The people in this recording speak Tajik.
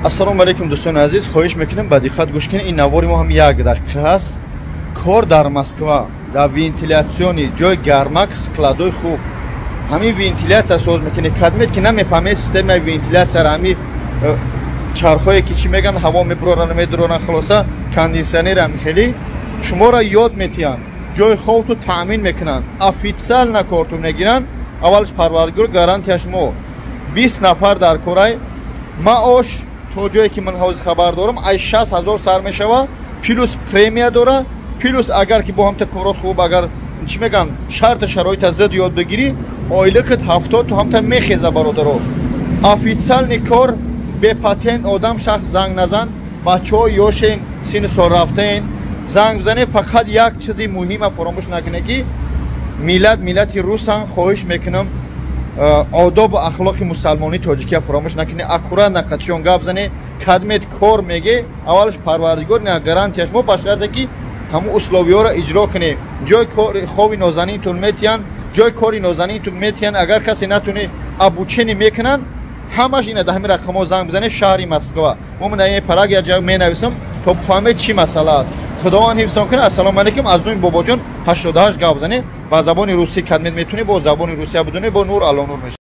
Ассалому алейкум дӯстони азиз, хоҳиш мекунам ба диққат гӯш кунед. Ин навори мо ҳам як дақиқа ҳаст. Кор дар Москва дар вентилясиони ҷои гармак складои хуб. Ҳамин вентиляция соз мекунед. Кадмед ки намефаҳмед системаи вентиляцияро ҳамин чархое ки чӣ меган ҳаво мебуроранд медуронанд, хулоса кондитсионери ҳам хеле шуморо ёд метиҳанд. ҷои хобту таъмин мекунанд. Официально корту мегиранд. Аввалш парвардигор гарантияш мо 20 нафар дар корай маош то ҷое ки ман ҳозир хабар дорам ай 60,000 сар мешава, плюс премия дора, плюс агар ки бо ҳамта корот хуб агар чӣ меган шарта шароита зид ёд бигирӣ оилакат 70 то ҳамта мехеза бародаро. Официални кор бепатент одам шахс занг назан, бачаҳо ёшен сини сол рафтаен занг бизанед. Фақат як чизи муҳима фаромӯш накунед ки миллати русан. Хоҳиш мекунам одобу ахлоқи мусалмони тоҷикия фаромӯш накунед. Аккурат нақачиён гап зане кадмет кор меге аввалш парвардигор на гарантияш мо ба шарте ки ҳамун условиёро иҷро кунед. ҷои хоби нозанинтон метиҳанд, ҷои кори нозанинтон метиҳанд. Агар касе натуне обучение мекунанд ҳамаш ина да ҳамин рақамҳо занг бизанед. шаҳри Москва мо ман параг як ҷо менависам то фаҳмед чӣ масъала аст. худованд ҳифзтон кунад. ассалому алейкум. аз нӯи бобоҷон 88 гап занед ба забони русӣ кадмет метунед, бо забони русия бидунед, бо нур алонур мешавад.